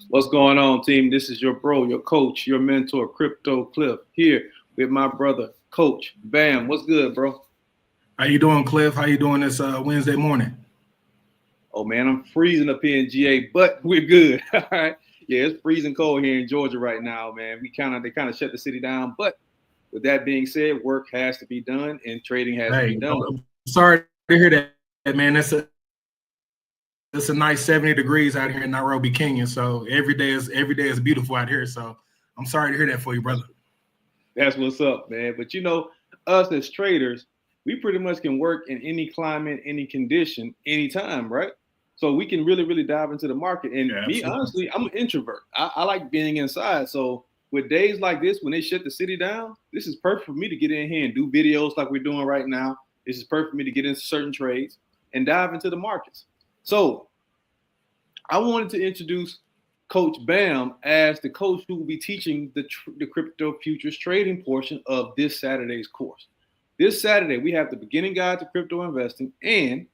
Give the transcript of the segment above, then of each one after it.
What's going on, team? This is your bro, your coach, your mentor, Crypto Cliff, here with my brother, Coach Bam. What's good, bro? How you doing, Cliff? How you doing this Wednesday morning? Oh man, I'm freezing up here in GA, but we're good. All right. Yeah, it's freezing cold here in Georgia right now, man. They kind of shut the city down. But with that being said, work has to be done and trading has to be Hey, done. I'm sorry to hear that, man. It's a nice 70 degrees out here in Nairobi, Kenya. So every day is beautiful out here. So I'm sorry to hear that for you, brother. That's what's up, man. But us as traders, we pretty much can work in any climate, any condition, anytime, right? So we can really, really dive into the market. And Yeah, me, absolutely. honestly, I'm an introvert. I like being inside. So with days like this, when they shut the city down, this is perfect for me to get in here and do videos like we're doing right now. This is perfect for me to get into certain trades and dive into the markets. So I wanted to introduce Coach Bam as the coach who will be teaching the crypto futures trading portion of this Saturday's course. This Saturday, we have the beginning guide to crypto investing and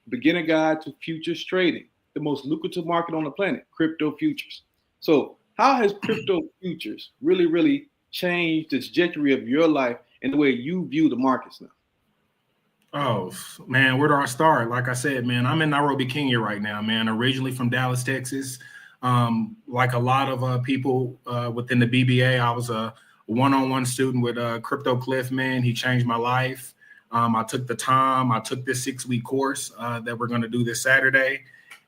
beginner guide to futures trading, the most lucrative market on the planet, crypto futures. So, how has crypto futures really, really changed the trajectory of your life and the way you view the markets now? Oh man, where do I start? Like I said, man, I'm in Nairobi, Kenya right now, man. Originally from Dallas, Texas. Like a lot of people within the BBA, I was a one-on-one student with Crypto Cliff, man. He changed my life. I took the time. I took this 6-week course that we're going to do this Saturday,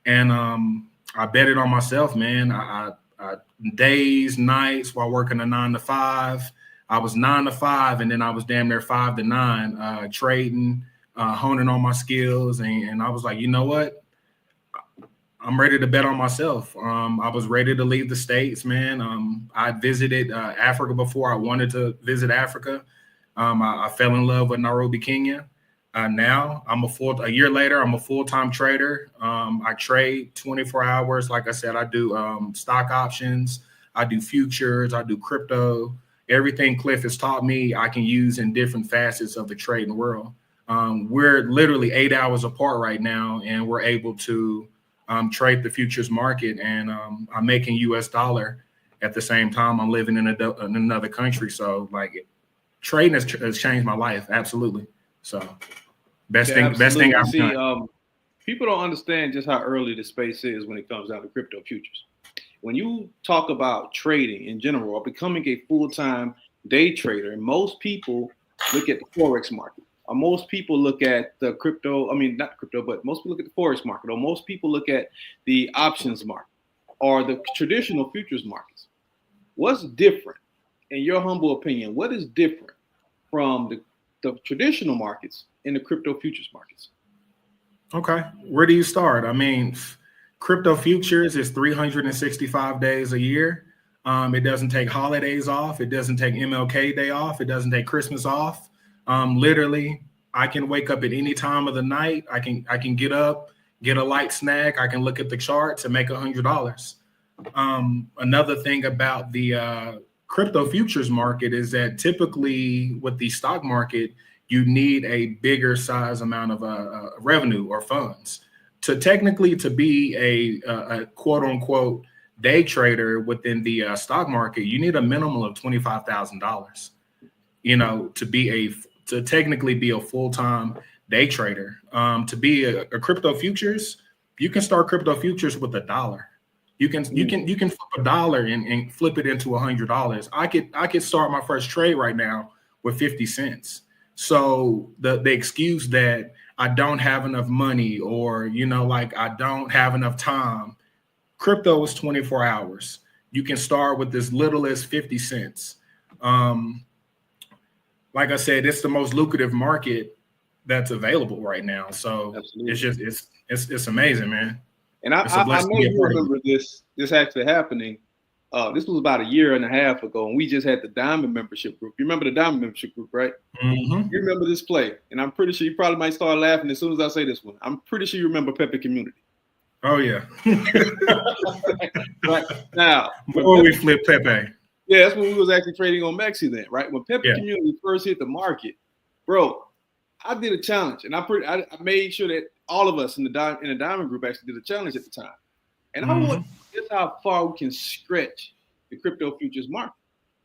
and I bet it on myself, man. I days, nights while working a 9 to 5. I was 9 to 5, and then I was damn near 5 to 9 trading, honing on my skills, and I was like, you know what? I'm ready to bet on myself. I was ready to leave the States, man. I visited Africa before. I wanted to visit Africa. I fell in love with Nairobi, Kenya. Now a year later, I'm a full-time trader. I trade 24 hours. Like I said, I do stock options. I do futures. I do crypto. Everything Cliff has taught me, I can use in different facets of the trading world. We're literally 8 hours apart right now, and we're able to trade the futures market, and I'm making US dollar at the same time I'm living in another country. So like trading has changed my life. Absolutely. So best Yeah, thing absolutely. I've See, done. people don't understand just how early the space is when it comes down to crypto futures. When you talk about trading in general or becoming a full-time day trader, most people look at the forex market. Or most people look at the crypto, I mean not crypto, but most people look at the forex market, or most people look at the options market or the traditional futures markets. What's different, in your humble opinion? What is different from the traditional markets in the crypto futures markets? Okay. Where do you start? I mean, crypto futures is 365 days a year. It doesn't take holidays off. It doesn't take MLK Day off. It doesn't take Christmas off. Literally, I can wake up at any time of the night. I can get up, get a light snack. I can look at the charts and make $100. Another thing about the crypto futures market is that typically with the stock market, you need a bigger size amount of revenue or funds to be a quote unquote day trader within the stock market. You need a minimum of $25,000, to technically be a full-time day trader. To be a crypto futures, you can start crypto futures with $1. You can flip $1 and flip it into $100. I could start my first trade right now with 50 cents. So the excuse that I don't have enough money, or like I don't have enough time, crypto is 24 hours. You can start with as little as 50 cents. Um, like I said, it's the most lucrative market that's available right now. So Absolutely. it's amazing, man. And I, It's a I blessing to know be a you part of it. remember this actually happening. This was about a year and a half ago, and we just had the Diamond membership group. You remember the Diamond membership group, right? Hmm. You remember this play, and I'm pretty sure you probably might start laughing as soon as I say this one. I'm pretty sure you remember Pepe Community. Oh yeah. Right now, Before we flip Pepe. yeah, that's when we was actually trading on Mexi then, right? When Pepe Yeah. Community first hit the market, bro, I did a challenge, and I made sure that all of us in the Diamond group actually did a challenge at the time. And I want Hmm. just how far we can stretch the crypto futures market.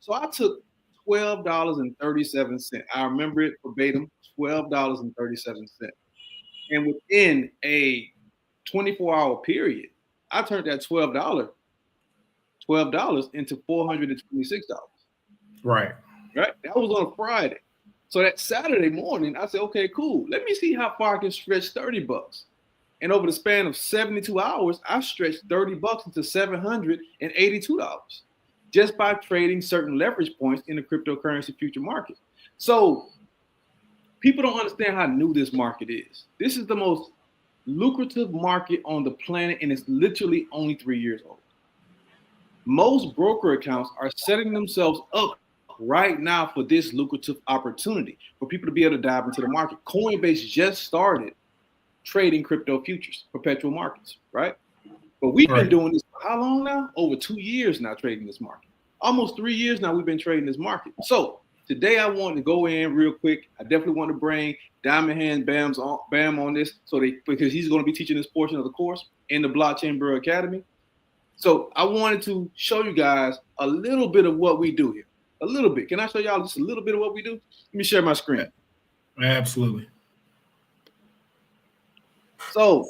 So I took $12.37. I remember it verbatim, $12.37. And within a 24-hour period, I turned that $12 into $426. Right. Right? That was on a Friday. So that Saturday morning, I said, okay, cool. Let me see how far I can stretch $30. And over the span of 72 hours, I stretched $30 into $782 just by trading certain leverage points in the cryptocurrency future market. So people don't understand how new this market is. This is the most lucrative market on the planet, and it's literally only 3 years old. Most broker accounts are setting themselves up right now for this lucrative opportunity for people to be able to dive into the market. Coinbase just started trading crypto futures, perpetual markets, right? But we've been doing this for how long now? Over 2 years now trading this market. Almost 3 years now we've been trading this market. So today I wanted to go in real quick. I definitely want to bring Diamond Hands Bam on this because he's going to be teaching this portion of the course in the Blockchain Bureau Academy. So I wanted to show you guys a little bit of what we do here. A little bit. Can I show y'all just a little bit of what we do? Let me share my screen. Absolutely. So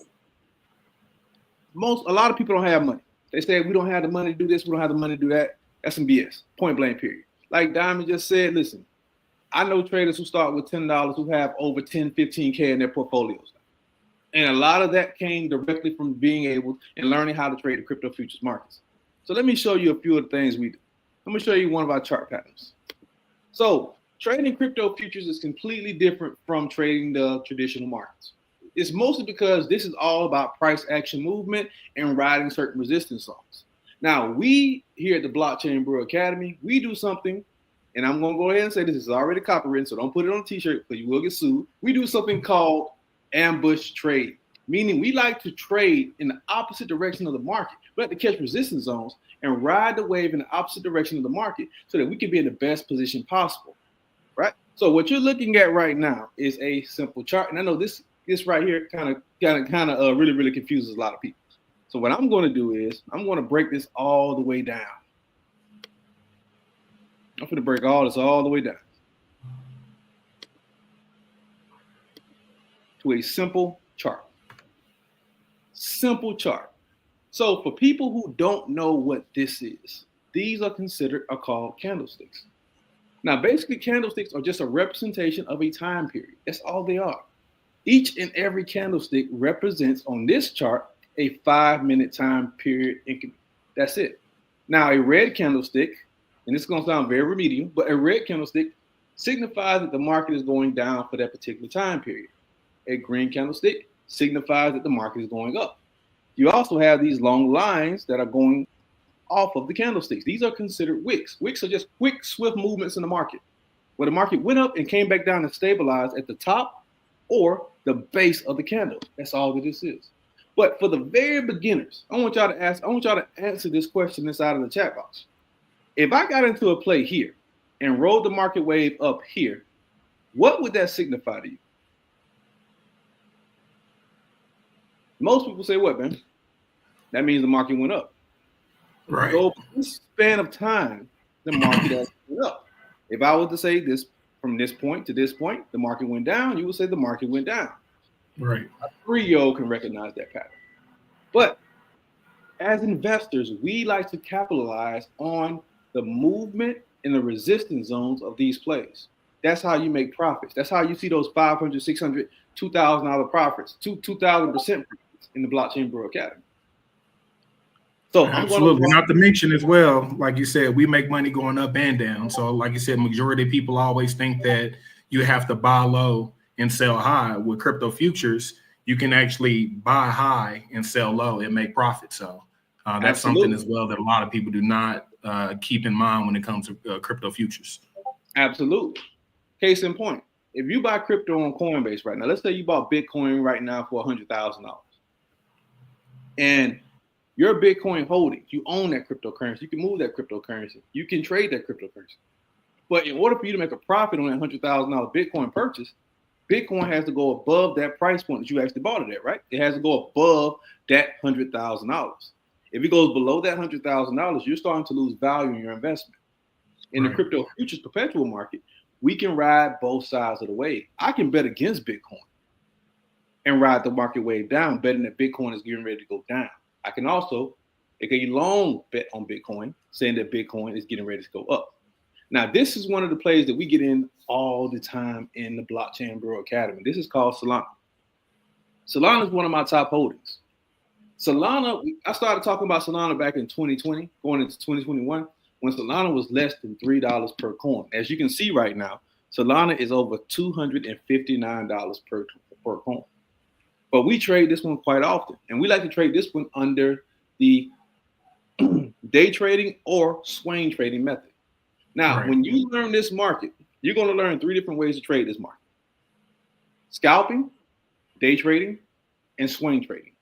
a lot of people don't have money. They say we don't have the money to do this, we don't have the money to do that. That's some BS. Point blank, period. Like Diamond just said, listen, I know traders who start with $10 who have over 10, 15K in their portfolios. And a lot of that came directly from being able and learning how to trade the crypto futures markets. So let me show you a few of the things we do. Let me show you one of our chart patterns. So trading crypto futures is completely different from trading the traditional markets. It's mostly because this is all about price action movement and riding certain resistance zones. Now, we here at the Blockchain Bureau Academy, we do something, and I'm going to go ahead and say this is already copyrighted, so don't put it on a t-shirt because you will get sued. We do something called ambush trade, meaning we like to trade in the opposite direction of the market. We like to catch resistance zones and ride the wave in the opposite direction of the market so that we can be in the best position possible, right? So what you're looking at right now is a simple chart, and I know this right here kind of really confuses a lot of people. So what I'm going to do is I'm going to break this all the way down. I'm going to break all this all the way down to a simple chart. Simple chart. So for people who don't know what this is, these are called candlesticks. Now, basically, candlesticks are just a representation of a time period. That's all they are. Each and every candlestick represents on this chart a 5-minute time period increment. That's it. Now, a red candlestick, and this is going to sound very remedial, but a red candlestick signifies that the market is going down for that particular time period. A green candlestick signifies that the market is going up. You also have these long lines that are going off of the candlesticks. These are considered wicks. Wicks are just quick, swift movements in the market, where the market went up and came back down and stabilized at the top or the base of the candle. That's all that this is. But for the very beginners, I want y'all to answer this question inside of the chat box. If I got into a play here and rode the market wave up here, what would that signify to you? Most people say what, man? That means the market went up. Right. So this span of time, the market has went up. If I was to say this from this point to this point, the market went down, you would say the market went down. Right. A 3-year-old can recognize that pattern. But as investors, we like to capitalize on the movement and the resistance zones of these plays. That's how you make profits. That's how you see those $500, $600, $2,000 profits, 2,000% profits in the Blockchain Bureau Academy. So absolutely. Not to mention as well, like you said, we make money going up and down. So like you said, majority of people always think that you have to buy low and sell high. With crypto futures, you can actually buy high and sell low and make profit. So that's something as well that a lot of people do not keep in mind when it comes to crypto futures. Absolutely. Case in point, if you buy crypto on Coinbase right now, let's say you bought Bitcoin right now for $100,000, and your Bitcoin holdings, you own that cryptocurrency, you can move that cryptocurrency, you can trade that cryptocurrency. But in order for you to make a profit on that $100,000 Bitcoin purchase, Bitcoin has to go above that price point that you actually bought it at, right? It has to go above that $100,000. If it goes below that $100,000, you're starting to lose value in your investment. In the crypto futures perpetual market, we can ride both sides of the wave. I can bet against Bitcoin and ride the market wave down, betting that Bitcoin is getting ready to go down. I can also take a long bet on Bitcoin, saying that Bitcoin is getting ready to go up. Now, this is one of the plays that we get in all the time in the Blockchain Bureau Academy. This is called Solana. Solana is one of my top holdings. Solana, I started talking about Solana back in 2020, going into 2021, when Solana was less than $3 per coin. As you can see right now, Solana is over $259 per coin. But we trade this one quite often, and we like to trade this one under the day trading or swing trading method. Now, when you learn this market, you're going to learn 3 different ways to trade this market: scalping, day trading, and swing trading.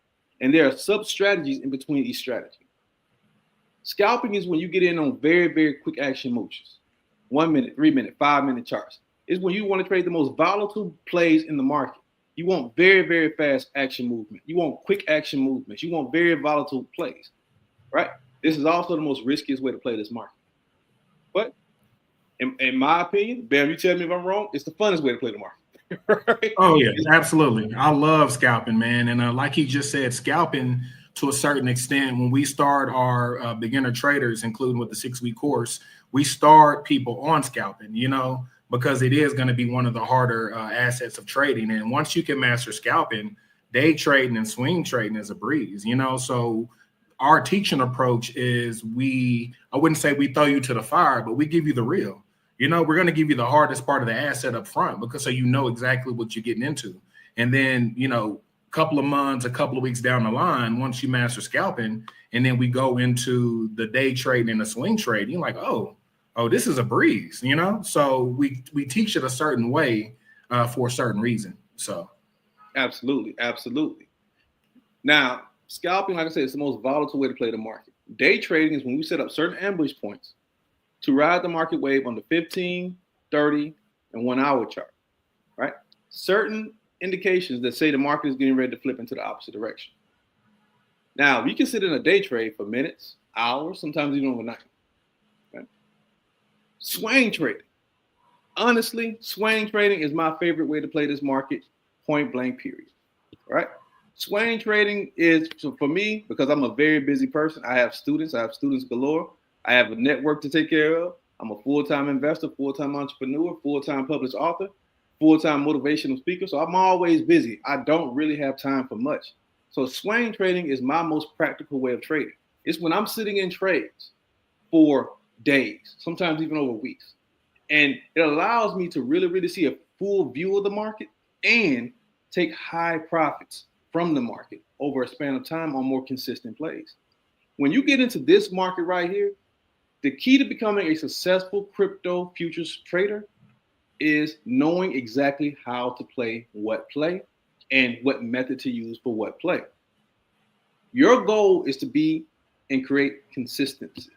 And there are sub-strategies in between each strategy. Scalping is when you get in on very, very quick action moves. 1 minute, 3 minute, 5 minute charts. It's when you want to trade the most volatile plays in the market. You want very, very fast action movement. You want quick action movements. You want very volatile plays, right? This is also the most riskiest way to play this market. But in my opinion, Bam, you tell me if I'm wrong, it's the funnest way to play the market. Right? Oh, yeah, absolutely. I love scalping, man. And like he just said, scalping to a certain extent, when we start our beginner traders, including with the 6-week course, we start people on scalping, because it is going to be one of the harder assets of trading. And once you can master scalping, day trading and swing trading is a breeze, So our teaching approach is I wouldn't say we throw you to the fire, but we give you the real. We're going to give you the hardest part of the asset up front so you know exactly what you're getting into. And then, a couple of months, a couple of weeks down the line, once you master scalping, and then we go into the day trading and the swing trading, you're like, oh, this is a breeze, So we teach it a certain way for a certain reason. So. Absolutely. Now, scalping, like I said, is the most volatile way to play the market. Day trading is when we set up certain ambush points to ride the market wave on the 15, 30, and 1 hour chart, right? Certain indications that say the market is getting ready to flip into the opposite direction. Now, you can sit in a day trade for minutes, hours, sometimes even overnight. Right? Swing trading. Honestly, swing trading is my favorite way to play this market, point blank, period. Right? Swing trading is, for me, because I'm a very busy person, I have students galore. I have a network to take care of. I'm a full-time investor, full-time entrepreneur, full-time published author, full-time motivational speaker. So I'm always busy. I don't really have time for much. So swing trading is my most practical way of trading. It's when I'm sitting in trades for days, sometimes even over weeks. And it allows me to really, really see a full view of the market and take high profits from the market over a span of time on more consistent plays. When you get into this market right here, the key to becoming a successful crypto futures trader is knowing exactly how to play what play and what method to use for what play. Your goal is to be and create consistency.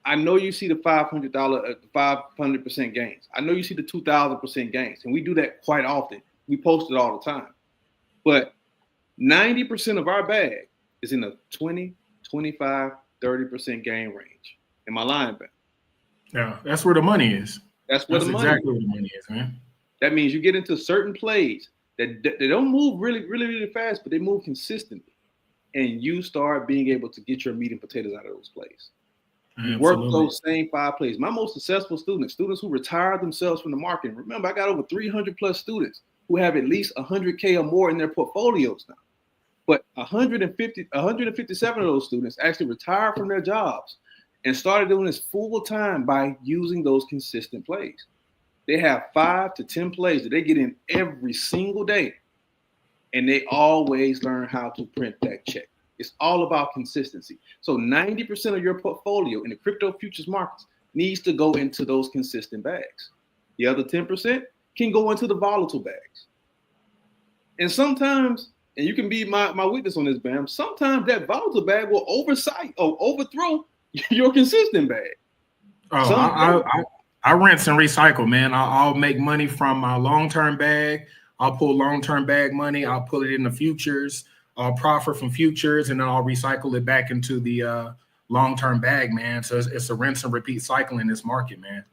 I know you see the $500 gains. I know you see the 2,000% gains, and we do that quite often. We post it all the time. But 90% of our bag is in the 20, 25, 30% gain range. Am I lying, Ben? Yeah, that's where the money is. That's exactly where the money is, man. That means you get into certain plays that they don't move really, really, really fast, but they move consistently. And you start being able to get your meat and potatoes out of those plays. You work those same 5 plays. My most successful students who retired themselves from the market. Remember, I got over 300 plus students who have at least 100K or more in their portfolios now. But 157 of those students actually retired from their jobs and started doing this full time by using those consistent plays. They have 5 to 10 plays that they get in every single day, and they always learn how to print that check. It's all about consistency. So 90% of your portfolio in the crypto futures markets needs to go into those consistent bags. The other 10% can go into the volatile bags. And sometimes, and you can be my witness on this, Bam, sometimes that volatile bag will overthrow your consistent bag. I rinse and recycle, man. I'll make money from my long-term bag. I'll pull long-term bag money. I'll pull it in the futures. I'll profit from futures, and then I'll recycle it back into the long-term bag, man. So it's a rinse and repeat cycle in this market, man.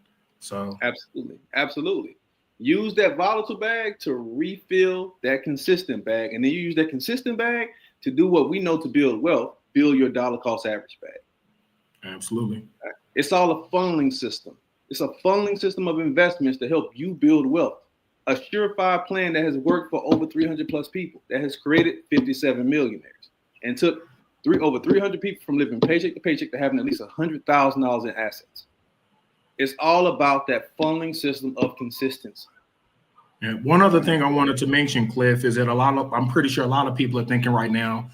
So absolutely. Use that volatile bag to refill that consistent bag, and then you use that consistent bag to do what we know to build wealth, build your dollar cost average bag. Absolutely. It's all a funneling system. It's a funneling system of investments to help you build wealth. A surefire plan that has worked for over 300 plus people, that has created 57 millionaires, and took over 300 people from living paycheck to paycheck to having at least $100,000 in assets. It's all about that funneling system of consistency. And one other thing I wanted to mention, Cliff, is that I'm pretty sure a lot of people are thinking right now,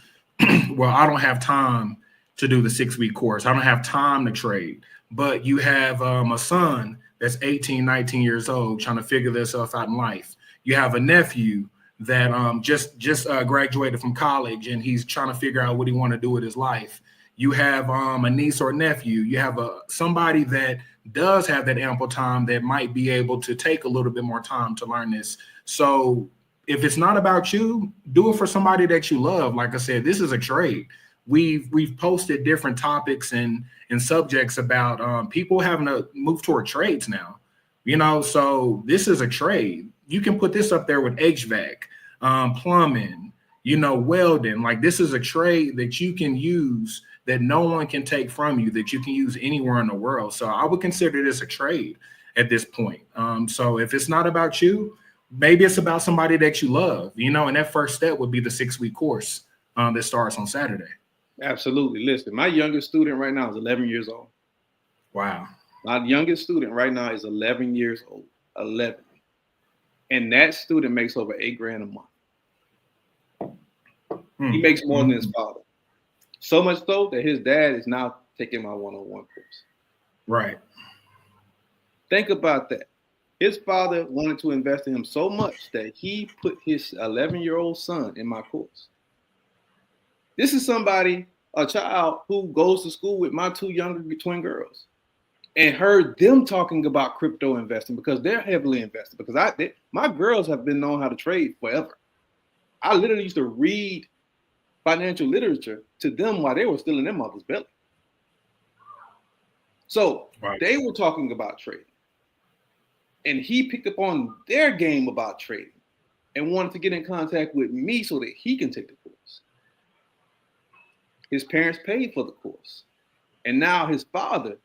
well, I don't have time to do the 6-week course. I don't have time to trade. But you have a son that's 18, 19 years old trying to figure themselves out in life. You have a nephew that just graduated from college, and he's trying to figure out what he want to do with his life. You have a niece or nephew. You have somebody that does have that ample time that might be able to take a little bit more time to learn this. So if it's not about you, do it for somebody that you love. Like I said, this is a trade. We've posted different topics and subjects about people having to move toward trades now. So this is a trade. You can put this up there with HVAC, plumbing, welding. Like, this is a trade that you can use, that no one can take from you, that you can use anywhere in the world. So I would consider this a trade at this point. So if it's not about you, maybe it's about somebody that you love, and that first step would be the 6-week course that starts on Saturday. Absolutely. Listen, my youngest student right now is 11 years old. Wow. My youngest student right now is 11 years old. 11. And that student makes over $8,000 a month. He makes more than his father. So much so that his dad is now taking my one-on-one course. Right. Think about that. His father wanted to invest in him so much that he put his 11-year-old son in my course. This is a child who goes to school with my 2 younger twin girls, and heard them talking about crypto investing because they're heavily invested. Because my girls have been knowing how to trade forever. I literally used to read financial literature to them while they were still in their mother's belly. So They were talking about trading. And he picked up on their game about trading and wanted to get in contact with me so that he can take the course. His parents paid for the course. And now his father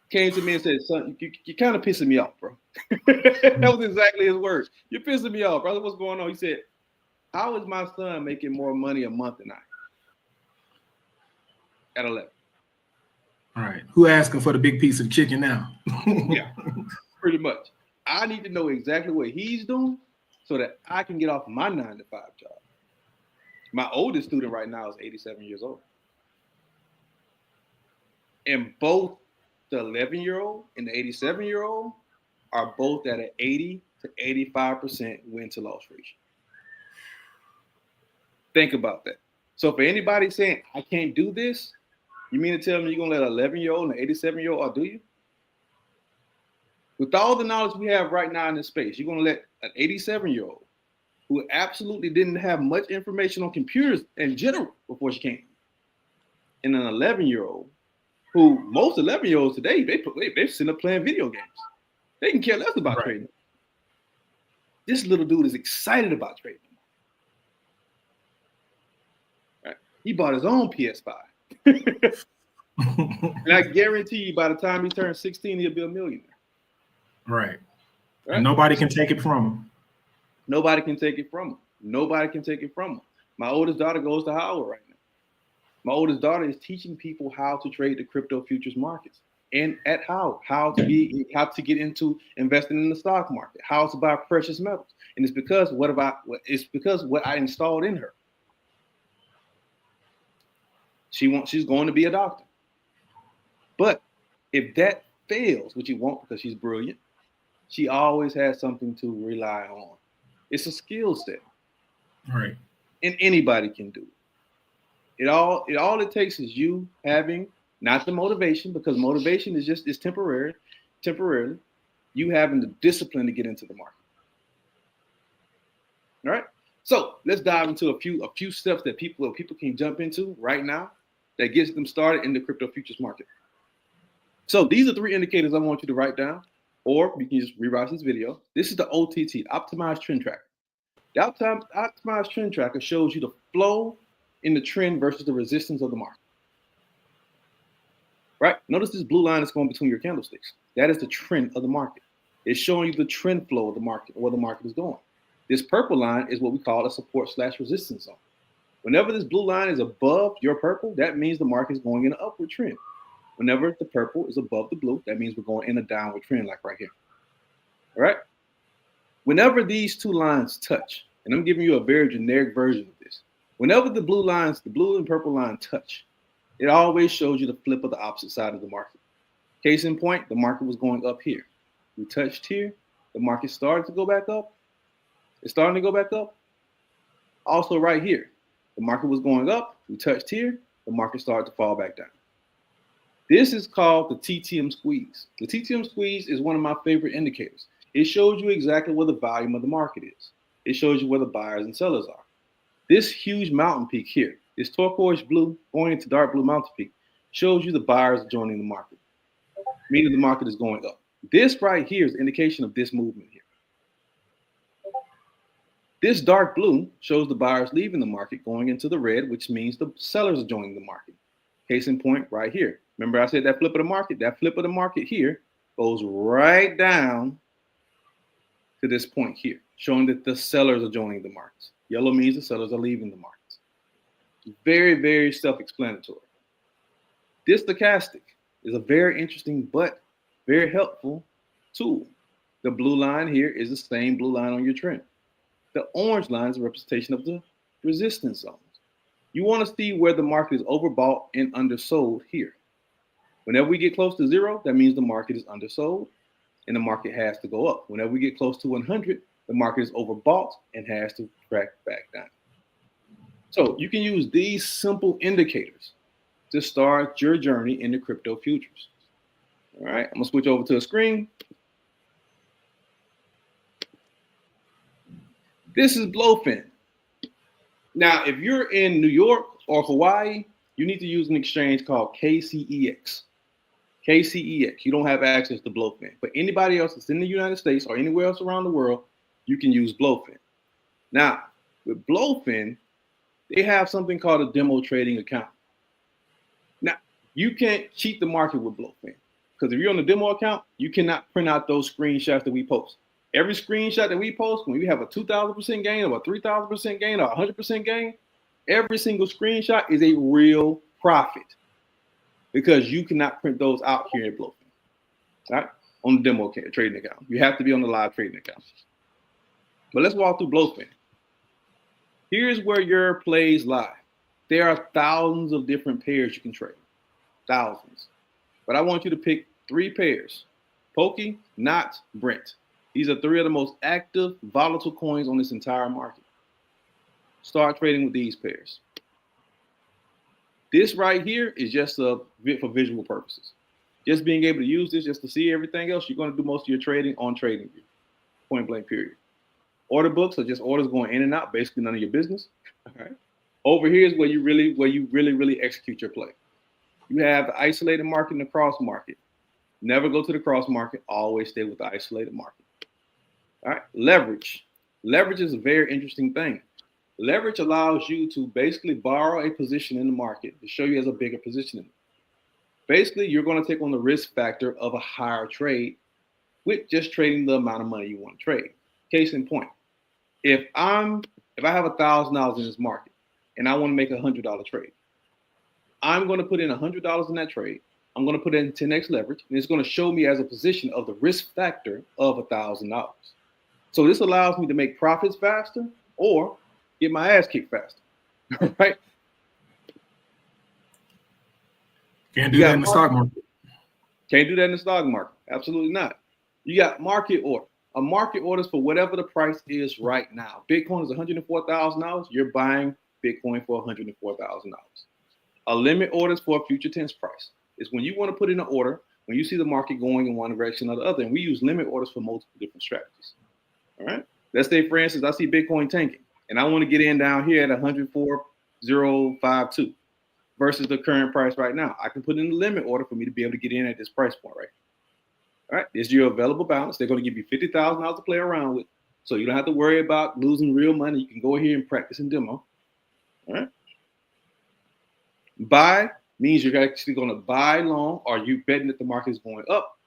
came to me and said, son, you're kind of pissing me off, bro. That was exactly his words. You're pissing me off, brother. What's going on? He said, how is my son making more money a month than I at 11? All right. Who asking for the big piece of chicken now? Yeah, pretty much. I need to know exactly what he's doing so that I can get off my 9-to-5 job. My oldest student right now is 87 years old. And both the 11-year-old and the 87-year-old are both at an 80 to 85% win to loss ratio. Think about that. So for anybody saying, I can't do this, you mean to tell me you're going to let an 11-year-old and an 87-year-old outdo you? With all the knowledge we have right now in this space, you're going to let an 87-year-old who absolutely didn't have much information on computers in general before she came, and an 11-year-old who most 11-year-olds today, they sit up playing video games. They can care less about trading. This little dude is excited about trading. Right? He bought his own PS5. And I guarantee you by the time he turns 16, he'll be a millionaire. Right. And nobody can take it from him. Nobody can take it from him. Nobody can take it from him. My oldest daughter goes to Howard right now. My oldest daughter is teaching people how to trade the crypto futures markets, and at Howard, how to get into investing in the stock market, how to buy precious metals. And it's because what I installed in her. She's going to be a doctor. But if that fails, which you won't because she's brilliant, she always has something to rely on. It's a skill set. Right. And anybody can do it. All it takes is you having not the motivation, because motivation is temporarily, you having the discipline to get into the market. All right. So let's dive into a few steps that people can jump into right now that gets them started in the crypto futures market. So these are 3 indicators I want you to write down, or you can just rewatch this video. This is the OTT, Optimized Trend Tracker. The Optimized Trend Tracker shows you the flow in the trend versus the resistance of the market. Right? Notice this blue line is going between your candlesticks. That is the trend of the market. It's showing you the trend flow of the market, where the market is going. This purple line is what we call a support/resistance zone. Whenever this blue line is above your purple, that means the market is going in an upward trend. Whenever the purple is above the blue, that means we're going in a downward trend, like right here. All right? Whenever these 2 lines touch, and I'm giving you a very generic version of this, whenever the blue and purple line touch, it always shows you the flip of the opposite side of the market. Case in point, the market was going up here. We touched here. The market started to go back up. It's starting to go back up. Also right here, the market was going up. We touched here. The market started to fall back down. This is called the TTM squeeze. The TTM squeeze is one of my favorite indicators. It shows you exactly where the volume of the market is. It shows you where the buyers and sellers are. This huge mountain peak here, this turquoise blue going into dark blue mountain peak, shows you the buyers joining the market, meaning the market is going up. This right here is an indication of this movement here. This dark blue shows the buyers leaving the market, going into the red, which means the sellers are joining the market. Case in point right here. Remember I said that flip of the market? That flip of the market here goes right down to this point here, showing that the sellers are joining the markets. Yellow means the sellers are leaving the markets. Very, very self-explanatory. This stochastic is a very interesting but very helpful tool. The blue line here is the same blue line on your trend. The orange line is a representation of the resistance zones. You want to see where the market is overbought and undersold here. Whenever we get close to 0, that means the market is undersold and the market has to go up. Whenever we get close to 100, the market is overbought and has to crack back down. So you can use these simple indicators to start your journey into crypto futures. All right, I'm gonna switch over to a screen. This is Blowfin. Now, if you're in New York or Hawaii, you need to use an exchange called KCEX. KCEX, you don't have access to Blowfin. But anybody else that's in the United States or anywhere else around the world, you can use Blowfin. Now, with Blowfin, they have something called a demo trading account. Now, you can't cheat the market with Blowfin, because if you're on the demo account, you cannot print out those screenshots that we post. Every screenshot that we post, when we have a 2,000% gain or a 3,000% gain or 100% gain, every single screenshot is a real profit, because you cannot print those out here in Blowfin, right? On the demo trading account. You have to be on the live trading account. But let's walk through Blowfin. Here's where your plays lie. There are thousands of different pairs you can trade, thousands. But I want you to pick 3 pairs: Pokey, Not, Brent. These are 3 of the most active, volatile coins on this entire market. Start trading with these pairs. This right here is just for visual purposes. Just being able to use this just to see everything else, you're going to do most of your trading on TradingView, point blank period. Order books are just orders going in and out, basically none of your business. All right. Over here is where you really execute your play. You have the isolated market and the cross market. Never go to the cross market, always stay with the isolated market. All right, leverage. Leverage is a very interesting thing. Leverage allows you to basically borrow a position in the market to show you as a bigger position in it. Basically, you're going to take on the risk factor of a higher trade with just trading the amount of money you want to trade. Case in point, if I have $1,000 in this market and I want to make a $100 trade, I'm going to put in $100 in that trade. I'm going to put in 10x leverage, and it's going to show me as a position of the risk factor of $1,000. So this allows me to make profits faster or get my ass kicked faster, right? Can't do that in the stock market. Can't do that in the stock market. Absolutely not. You got market order. A market order is for whatever the price is right now. Bitcoin is $104,000. You're buying Bitcoin for $104,000. A limit order is for a future tense price. It's when you want to put in an order, when you see the market going in one direction or the other. And we use limit orders for multiple different strategies. All right. Let's say, for instance, I see Bitcoin tanking and I want to get in down here at 104,052 versus the current price right now. I can put in a limit order for me to be able to get in at this price point, right? All right, this is your available balance. They're going to give you $50,000 to play around with, so you don't have to worry about losing real money. You can go here and practice and demo. All right. Buy means you're actually going to buy long, or you betting that the market is going up.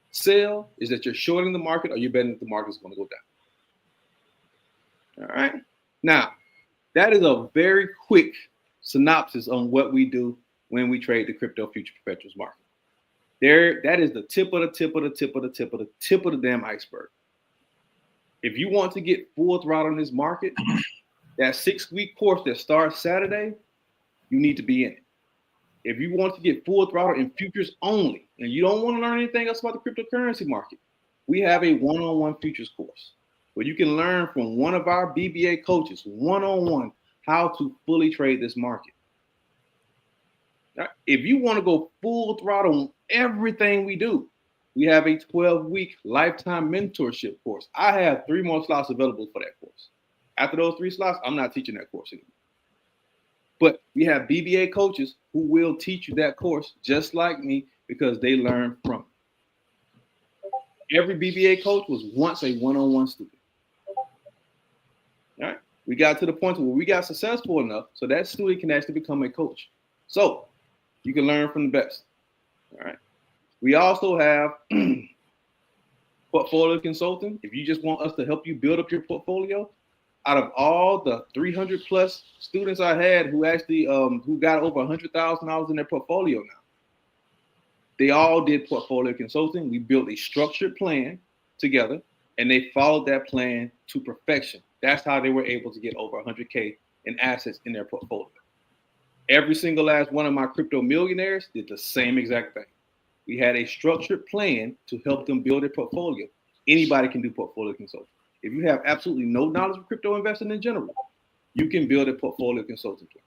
Sell is that you're shorting the market, or you're betting that the market is going to go down. All right. Now, that is a very quick synopsis on what we do when we trade the crypto future perpetuals market. That is the tip of the tip of the tip of the tip of the tip of the damn iceberg. If you want to get full throttle in this market, that 6-week course that starts Saturday, you need to be in it. If you want to get full throttle in futures only, and you don't want to learn anything else about the cryptocurrency market, we have a one-on-one futures course where you can learn from one of our BBA coaches, one-on-one, how to fully trade this market. Now, if you want to go full throttle on everything we do, we have a 12-week lifetime mentorship course. I have 3 more slots available for that course. After those 3 slots, I'm not teaching that course anymore. But we have BBA coaches who will teach you that course just like me because they learn from it. Every BBA coach was once a one-on-one student. All right. We got to the point where we got successful enough so that student can actually become a coach. So you can learn from the best. All right. We also have portfolio consulting. If you just want us to help you build up your portfolio, out of all the 300 plus students I had who actually who got over $100,000 in their portfolio now, they all did portfolio consulting. We built a structured plan together, and they followed that plan to perfection. That's how they were able to get over 100K in assets in their portfolio. Every single last one of my crypto millionaires did the same exact thing. We had a structured plan to help them build a portfolio. Anybody can do portfolio consulting. If you have absolutely no knowledge of crypto investing in general, you can build a portfolio consulting plan.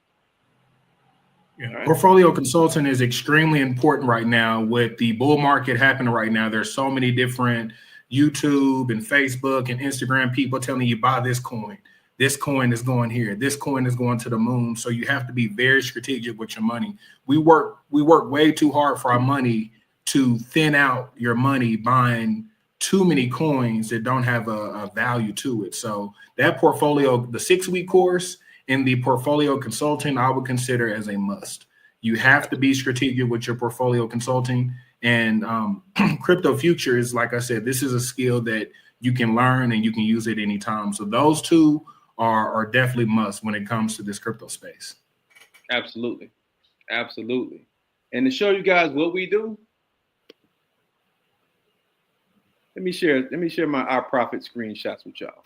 Yeah. Right? Portfolio consulting is extremely important right now with the bull market happening right now. There's so many different YouTube and Facebook and Instagram people telling you buy this coin. This coin is going here. This coin is going to the moon. So you have to be very strategic with your money. We work way too hard for our money to thin out your money buying too many coins that don't have a value to it. So that portfolio, the 6-week course and the portfolio consulting, I would consider as a must. You have to be strategic with your portfolio consulting. And crypto futures, like I said, this is a skill that you can learn and you can use it anytime. So those two are definitely must when it comes to this crypto space. Absolutely. Absolutely. And to show you guys what we do, let me share our profit screenshots with y'all.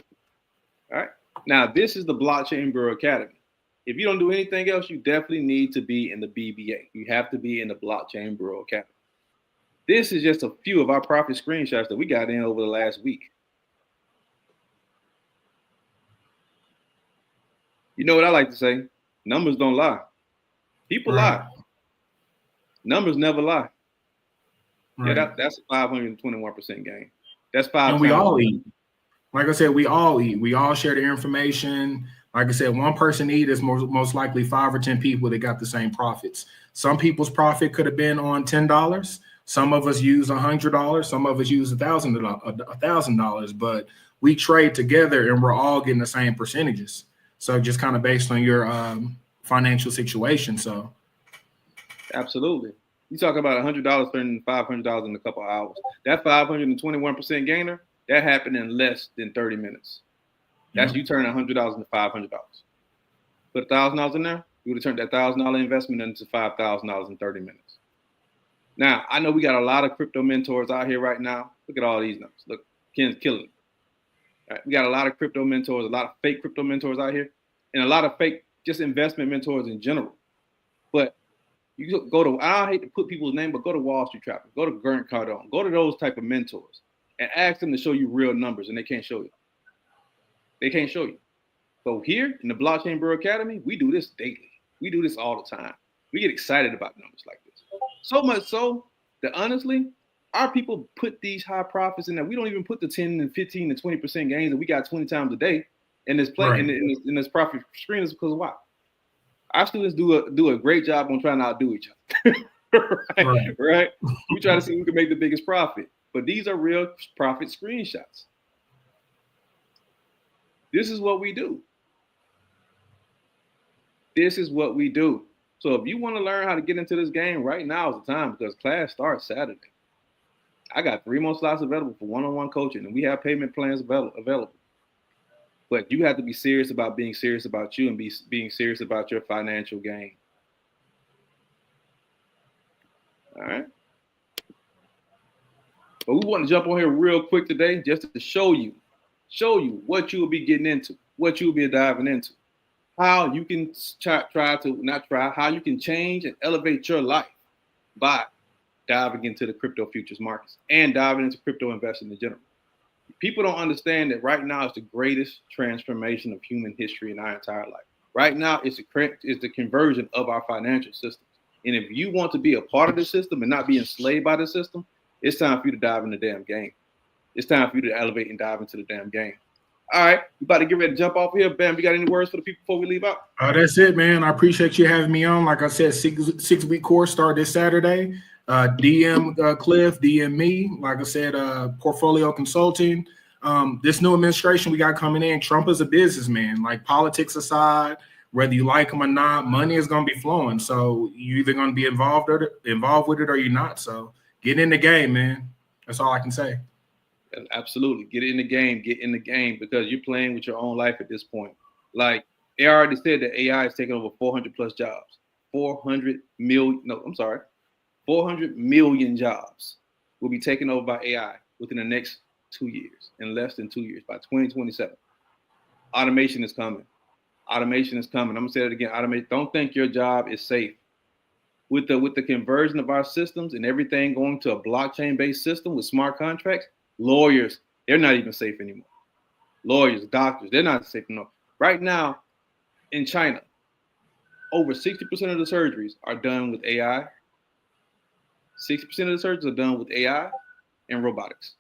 All right. Now, this is the Blockchain Bureau Academy. If you don't do anything else, you definitely need to be in the BBA. You have to be in the Blockchain Bureau Academy. This is just a few of our profit screenshots that we got in over the last week. You know what I like to say? Numbers don't lie. People lie. Numbers never lie. Right. Yeah, that's a 521% gain. That's 5 and we all eat. Like I said, we all eat. We all share the information. Like I said, one person eat is most likely 5 or 10 people that got the same profits. Some people's profit could have been on $10. Some of us use $100. Some of us use $1,000. But we trade together, and we're all getting the same percentages. So just kind of based on your financial situation. So, absolutely. You talk about $100 turning $500 in a couple of hours. That 521% gainer, that happened in less than 30 minutes. That's you turn $100 into $500. Put $1,000 in there, you would have turned that $1,000 investment into $5,000 in 30 minutes. Now, I know we got a lot of crypto mentors out here right now. Look at all these numbers. Look, Ken's killing it. Right, we got a lot of crypto mentors, a lot of fake crypto mentors out here, and a lot of fake just investment mentors in general. But you go to, I hate to put people's name, but go to Wall Street Trapper, go to Grant Cardone, go to those type of mentors and ask them to show you real numbers, and they can't show you. They can't show you. So here in the Blockchain Bureau Academy, we do this daily. We do this all the time. We get excited about numbers like this. So much so that honestly, our people put these high profits in there. We don't even put the 10 and 15 and 20% gains that we got 20 times a day. in this play in this profit screen is because why? Our students do a great job on trying to outdo each other. right? We try to see who can make the biggest profit. But these are real profit screenshots. This is what we do. This is what we do. So if you want to learn how to get into this game, right now is the time because class starts Saturday. I got 3 more slots available for one-on-one coaching, and we have payment plans available. But you have to be serious about being serious about you and being serious about your financial gain. All right. But we want to jump on here real quick today just to show you what you will be getting into, what you will be diving into, how you can how you can change and elevate your life by diving into the crypto futures markets and diving into crypto investing in general. People don't understand that right now is the greatest transformation of human history in our entire life. Right now, it's the conversion of our financial systems. And if you want to be a part of the system and not be enslaved by the system, it's time for you to dive in the damn game. It's time for you to elevate and dive into the damn game. All right, we about to get ready to jump off here. Bam, you got any words for the people before we leave out? That's it, man. I appreciate you having me on. Like I said, six-week course start this Saturday. DM Cliff, DM me. Like I said, portfolio consulting. This new administration we got coming in, Trump is a businessman. Like politics aside, whether you like him or not, money is going to be flowing. So you're either going to be involved with it or you're not. So get in the game, man. That's all I can say. Absolutely. Get in the game because you're playing with your own life at this point. Like they already said that AI is taking over 400 plus jobs. 400 million jobs will be taken over by AI within the next 2 years, in less than 2 years, by 2027. Automation is coming. I'm gonna say it again. Don't think your job is safe. With the conversion of our systems and everything going to a blockchain-based system with smart contracts, lawyers, they're not even safe anymore. Lawyers, doctors, they're not safe anymore. Right now, in China, over 60% of the surgeries are done with AI. 60% of the surgeries are done with AI and robotics.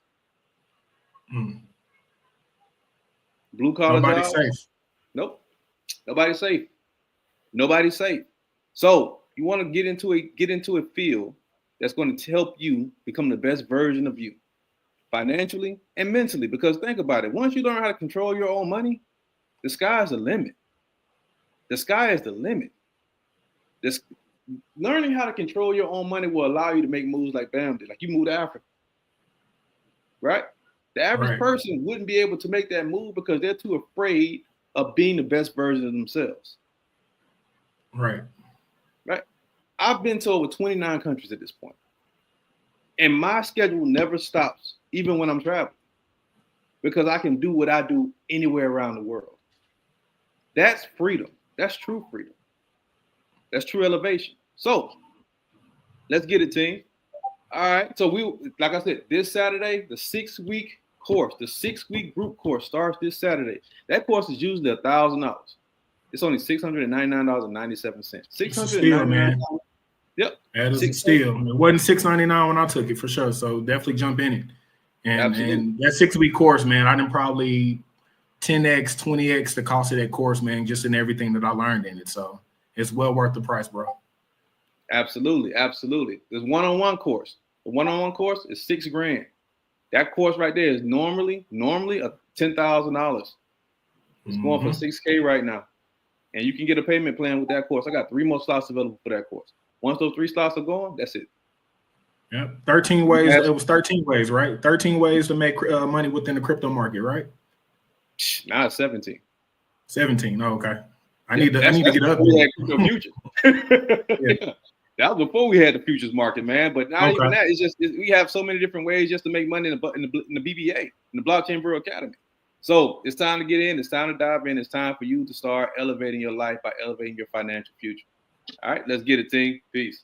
Blue collar jobs. Safe. Nope. Nobody's safe. So you want to get into a field that's going to help you become the best version of you, financially and mentally. Because think about it. Once you learn how to control your own money, the sky is the limit. Learning how to control your own money will allow you to make moves like Bam did. Like you moved to Africa, right? The average person wouldn't be able to make that move because they're too afraid of being the best version of themselves. Right. I've been to over 29 countries at this point. And my schedule never stops, even when I'm traveling, because I can do what I do anywhere around the world. That's freedom. That's true freedom. That's true elevation. So let's get it, team. All right. So like I said, this Saturday, the 6-week course, the 6-week group course starts this Saturday. That course is usually $1,000. It's only $699.97. $699. Yep. That is a steal. It wasn't $699 when I took it for sure. So definitely jump in it. And that 6-week course, man, I didn't probably 10x, 20x the cost of that course, man, just in everything that I learned in it. So it's well worth the price, bro. Absolutely. There's one-on-one course. The one-on-one course is $6,000. That course right there is normally a $10,000. It's going for $6,000 right now. And you can get a payment plan with that course. I got 3 more slots available for that course. Once those 3 slots are gone, that's it. Yep. 13 ways. It was 13 ways, right? 13 ways to make money within the crypto market, right? Now it's 17. 17. Oh, okay. I need to get up. Future. Yeah. That was before we had the futures market, man. But not even that. It's just we have so many different ways just to make money in the BBA, in the Blockchain Bureau Academy. So it's time to get in. It's time to dive in. It's time for you to start elevating your life by elevating your financial future. All right, let's get it, team. Peace.